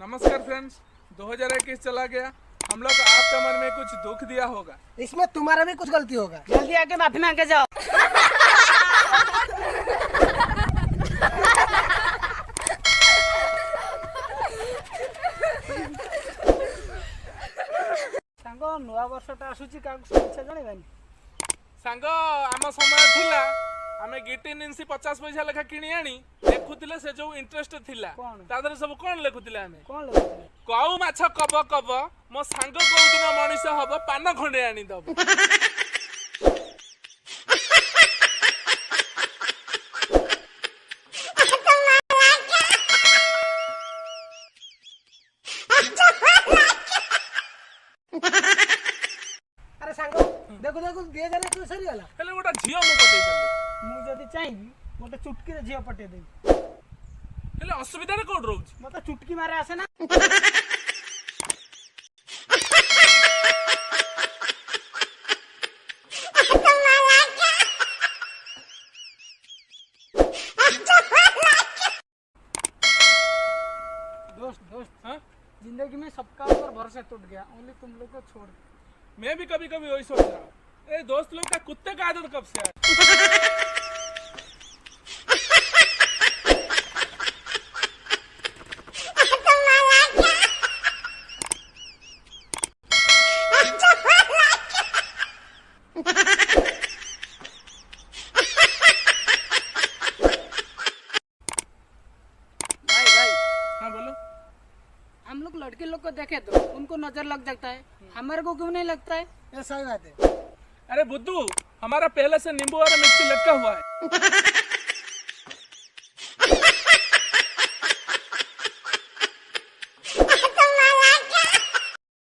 नमस्कार फ्रेंड्स। 2021 चला गया। हम लोग आपका मन में कुछ दुख दिया होगा। इसमें तुम्हारा भी कुछ गलती होगा। जल्दी आके माफी मांग के जाओ। सांग नुआ वर्षटा आसुची काकु शुभेच्छा जणैबानी। सांग आम समय थिला आमे गिटी निंसी 50 पैसा लेखा किणी आनी लेखुतिले से जो इंटरेस्ट थिला कोन? तादर सब कोन लेखुतिले आमे कौन लगुଥିଲେ? कौ माछ कब कब मो सांग कोउ दिन मनीष हब पान खंडे आनी दब। अरे सांग देखो देखो 2021 सरी गला। हेले गोटा झियो मो पटै परले मु जदी चाहिबी गोटे चुटकी रे झियो पटे देबी। हेले असुविधा रे कोड रहउची। मते चुटकी मारे आसे ना। दोस्त हां जिंदगी में सबका ऊपर भरोसा टूट गया, ओनली तुम लोग को छोड़। मैं भी कभी कभी वही सोच रहा हूँ। ए दोस्त लोग का कुत्ते का आदत कब से है? भाई हाँ बोलो। हम लोग लड़के लोग को देखे तो उनको नजर लग जाता है, हमारे को क्यों नहीं लगता है? ये सही बात है। अरे बुद्धू, हमारा पहले से नींबू और मिर्ची लटका हुआ है।